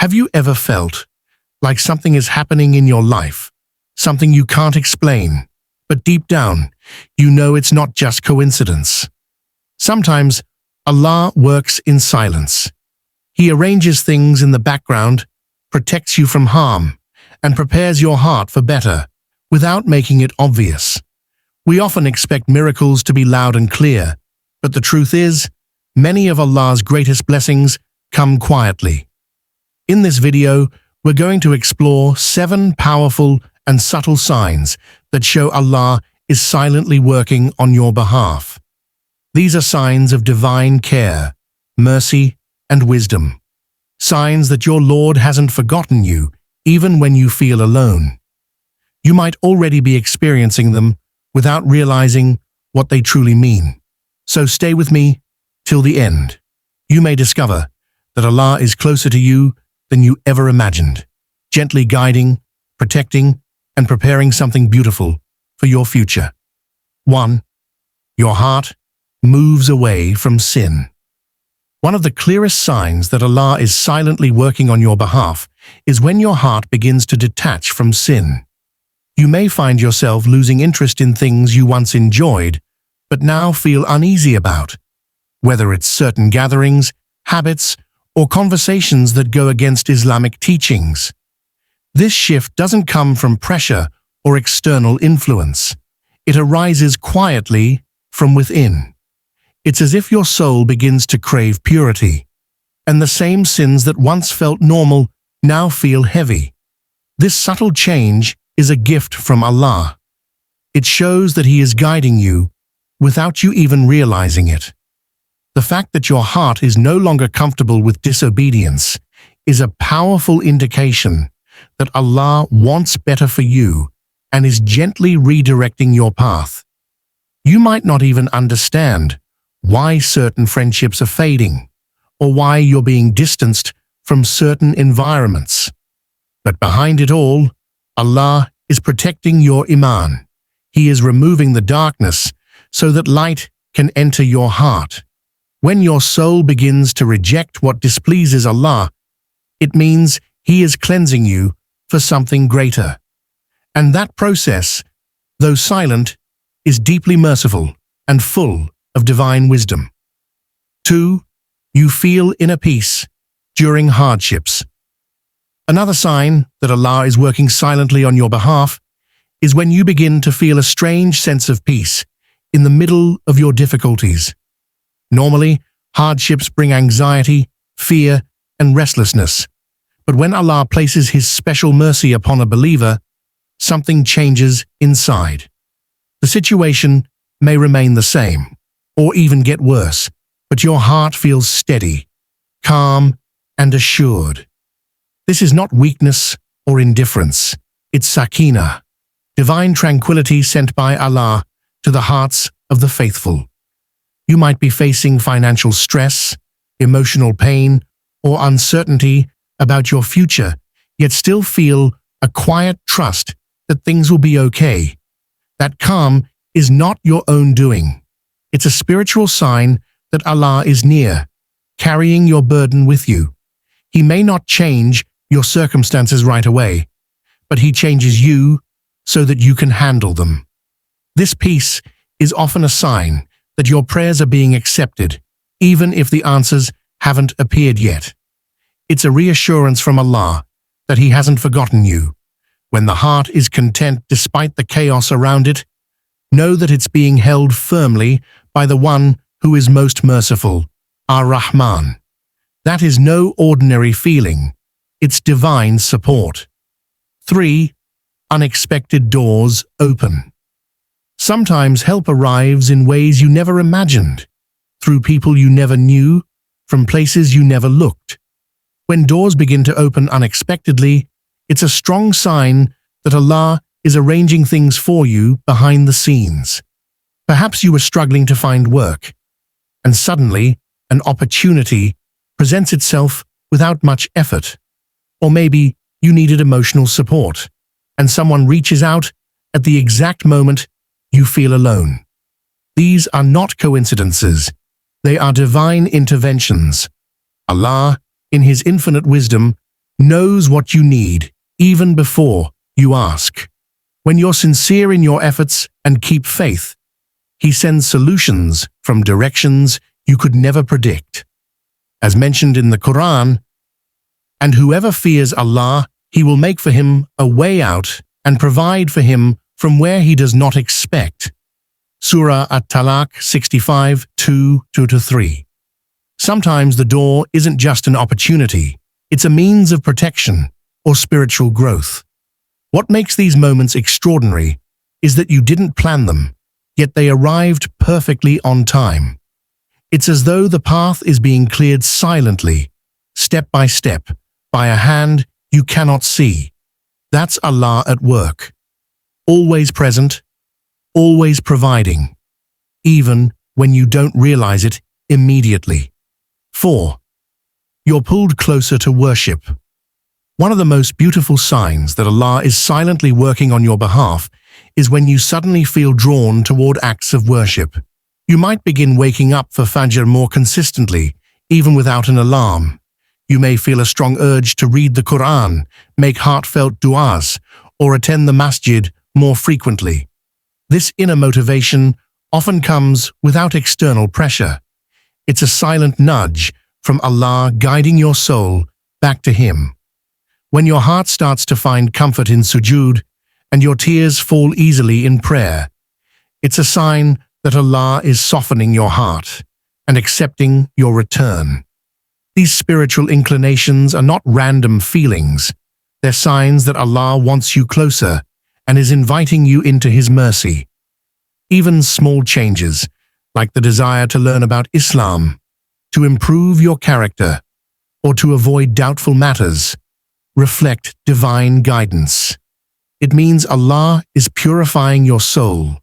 Have you ever felt like something is happening in your life, something you can't explain, but deep down, you know it's not just coincidence? Sometimes Allah works in silence. He arranges things in the background, protects you from harm, and prepares your heart for better, without making it obvious. We often expect miracles to be loud and clear, but the truth is, many of Allah's greatest blessings come quietly. In this video, we're going to explore 7 powerful and subtle signs that show Allah is silently working on your behalf. These are signs of divine care, mercy, and wisdom. Signs that your Lord hasn't forgotten you, even when you feel alone. You might already be experiencing them without realizing what they truly mean. So stay with me till the end. You may discover that Allah is closer to you than you ever imagined, gently guiding, protecting, and preparing something beautiful for your future. 1. Your heart moves away from sin. One of the clearest signs that Allah is silently working on your behalf is when your heart begins to detach from sin. You may find yourself losing interest in things you once enjoyed, but now feel uneasy about, whether it's certain gatherings, habits, or conversations that go against Islamic teachings. This shift doesn't come from pressure or external influence. It arises quietly from within. It's as if your soul begins to crave purity, and the same sins that once felt normal now feel heavy. This subtle change is a gift from Allah. It shows that He is guiding you without you even realizing it. The fact that your heart is no longer comfortable with disobedience is a powerful indication that Allah wants better for you and is gently redirecting your path. You might not even understand why certain friendships are fading, or why you're being distanced from certain environments. But behind it all, Allah is protecting your iman. He is removing the darkness so that light can enter your heart. When your soul begins to reject what displeases Allah, it means He is cleansing you for something greater. And that process, though silent, is deeply merciful and full of divine wisdom. 2. You feel inner peace during hardships. Another sign that Allah is working silently on your behalf is when you begin to feel a strange sense of peace in the middle of your difficulties. Normally, hardships bring anxiety, fear, and restlessness. But when Allah places His special mercy upon a believer, something changes inside. The situation may remain the same, or even get worse, but your heart feels steady, calm, and assured. This is not weakness or indifference. It's sakina, divine tranquility sent by Allah to the hearts of the faithful. You might be facing financial stress, emotional pain, or uncertainty about your future, yet still feel a quiet trust that things will be okay. That calm is not your own doing. It's a spiritual sign that Allah is near, carrying your burden with you. He may not change your circumstances right away, but He changes you so that you can handle them. This peace is often a sign that your prayers are being accepted, even if the answers haven't appeared yet. It's a reassurance from Allah that He hasn't forgotten you. When the heart is content despite the chaos around it, know that it's being held firmly by the One who is most merciful, Ar-Rahman. That is no ordinary feeling. It's divine support. 3. Unexpected doors open. Sometimes help arrives in ways you never imagined, through people you never knew, from places you never looked. When doors begin to open unexpectedly, it's a strong sign that Allah is arranging things for you behind the scenes. Perhaps you were struggling to find work, and suddenly an opportunity presents itself without much effort. Or maybe you needed emotional support, and someone reaches out at the exact moment you feel alone. These are not coincidences. They are divine interventions. Allah, in His infinite wisdom, knows what you need even before you ask. When you're sincere in your efforts and keep faith, He sends solutions from directions you could never predict. As mentioned in the Quran, "And whoever fears Allah, He will make for him a way out and provide for him from where he does not expect." Surah At-Talaq 65, 2-3. Sometimes the door isn't just an opportunity, it's a means of protection or spiritual growth. What makes these moments extraordinary is that you didn't plan them, yet they arrived perfectly on time. It's as though the path is being cleared silently, step by step, by a hand you cannot see. That's Allah at work. Always present, always providing, even when you don't realize it immediately. 4. You're pulled closer to worship. One of the most beautiful signs that Allah is silently working on your behalf is when you suddenly feel drawn toward acts of worship. You might begin waking up for Fajr more consistently, even without an alarm. You may feel a strong urge to read the Quran, make heartfelt du'as, or attend the masjid more frequently. This inner motivation often comes without external pressure. It's a silent nudge from Allah guiding your soul back to Him. When your heart starts to find comfort in sujood and your tears fall easily in prayer, it's a sign that Allah is softening your heart and accepting your return. These spiritual inclinations are not random feelings. They're signs that Allah wants you closer and is inviting you into His mercy. Even small changes, like the desire to learn about Islam, to improve your character, or to avoid doubtful matters, reflect divine guidance. It means Allah is purifying your soul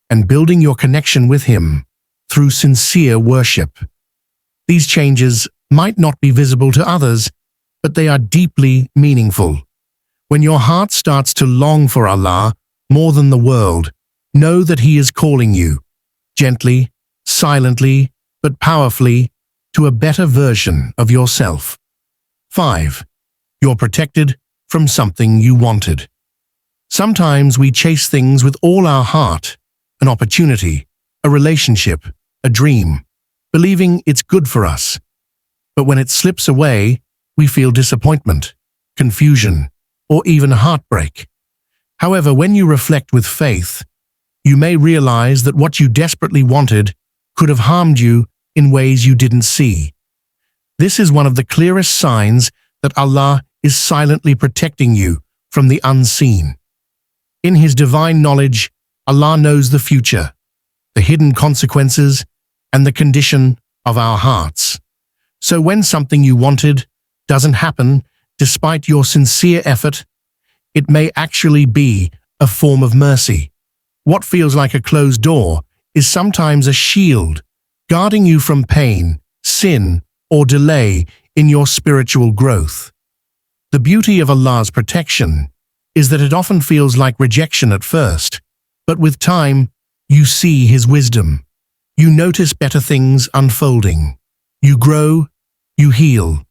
and building your connection with Him through sincere worship. These changes might not be visible to others, but they are deeply meaningful. When your heart starts to long for Allah more than the world, know that He is calling you, gently, silently, but powerfully, to a better version of yourself. 5. You're protected from something you wanted. Sometimes we chase things with all our heart, an opportunity, a relationship, a dream, believing it's good for us. But when it slips away, we feel disappointment, confusion, or even heartbreak. However, when you reflect with faith, you may realize that what you desperately wanted could have harmed you in ways you didn't see. This is one of the clearest signs that Allah is silently protecting you from the unseen. In His divine knowledge, Allah knows the future, the hidden consequences, and the condition of our hearts. So when something you wanted doesn't happen, despite your sincere effort, it may actually be a form of mercy. What feels like a closed door is sometimes a shield, guarding you from pain, sin, or delay in your spiritual growth. The beauty of Allah's protection is that it often feels like rejection at first, but with time, you see His wisdom. You notice better things unfolding. You grow, you heal,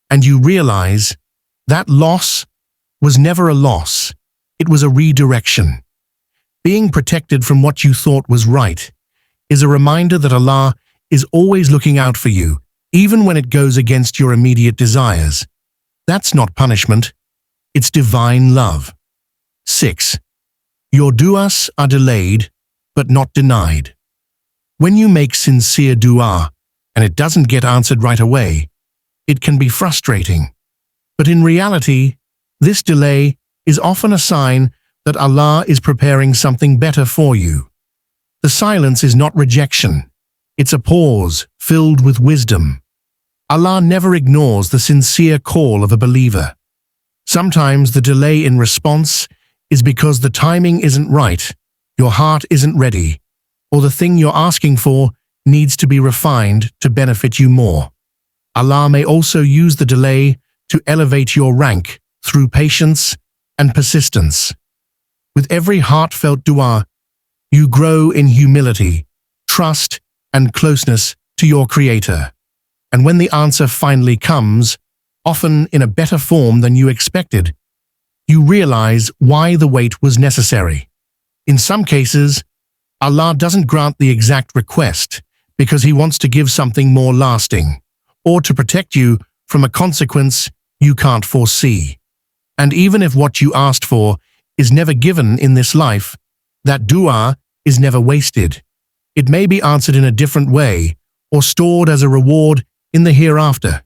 and you realize that loss was never a loss. It was a redirection. Being protected from what you thought was right is a reminder that Allah is always looking out for you, even when it goes against your immediate desires. That's not punishment. It's divine love. 6. Your du'as are delayed, but not denied. When you make sincere du'a and it doesn't get answered right away, it can be frustrating. But in reality, this delay is often a sign that Allah is preparing something better for you. The silence is not rejection. It's a pause filled with wisdom. Allah never ignores the sincere call of a believer. Sometimes the delay in response is because the timing isn't right, your heart isn't ready, or the thing you're asking for needs to be refined to benefit you more. Allah may also use the delay to elevate your rank through patience and persistence. With every heartfelt dua, you grow in humility, trust, and closeness to your Creator. And when the answer finally comes, often in a better form than you expected, you realize why the wait was necessary. In some cases, Allah doesn't grant the exact request because He wants to give something more lasting, or to protect you from a consequence you can't foresee. And even if what you asked for is never given in this life, that dua is never wasted. It may be answered in a different way or stored as a reward in the hereafter.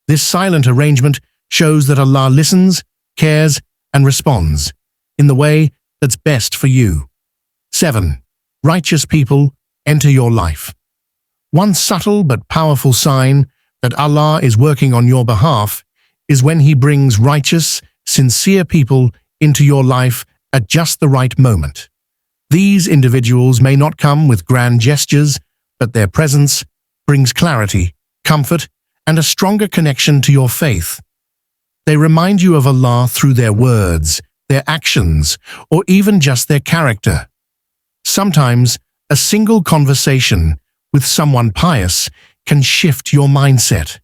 This silent arrangement shows that Allah listens, cares, and responds in the way that's best for you. 7. Righteous people enter your life. One subtle but powerful sign that Allah is working on your behalf is when He brings righteous, sincere people into your life at just the right moment. These individuals may not come with grand gestures, but their presence brings clarity, comfort, and a stronger connection to your faith. They remind you of Allah through their words, their actions, or even just their character. Sometimes, a single conversation with someone pious can shift your mindset.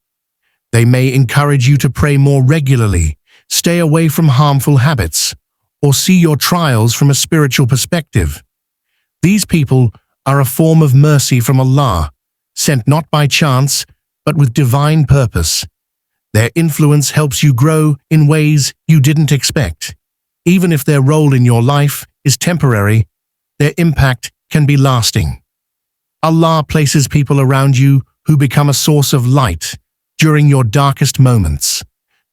They may encourage you to pray more regularly, stay away from harmful habits, or see your trials from a spiritual perspective. These people are a form of mercy from Allah, sent not by chance, but with divine purpose. Their influence helps you grow in ways you didn't expect. Even if their role in your life is temporary, their impact can be lasting. Allah places people around you who become a source of light during your darkest moments.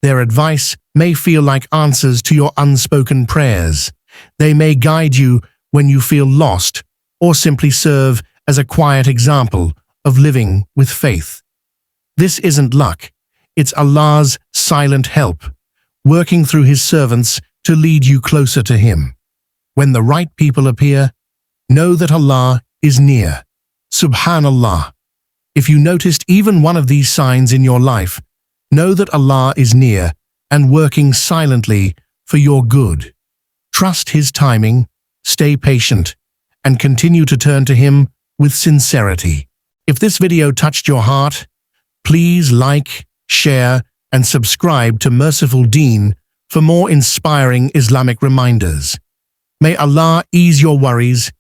Their advice may feel like answers to your unspoken prayers. They may guide you when you feel lost, or simply serve as a quiet example of living with faith. This isn't luck, it's Allah's silent help, working through His servants to lead you closer to Him. When the right people appear, know that Allah is near. Subhanallah. If you noticed even one of these signs in your life, know that Allah is near and working silently for your good. Trust His timing, stay patient, and continue to turn to Him with sincerity. If this video touched your heart, please like, share, and subscribe to Merciful Deen for more inspiring Islamic reminders. May Allah ease your worries,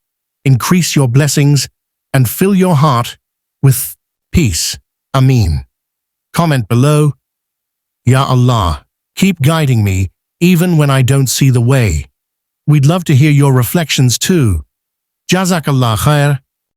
increase your blessings, and fill your heart with peace. Ameen. Comment below, Ya Allah, keep guiding me even when I don't see the way. We'd love to hear your reflections too. Jazakallah khair.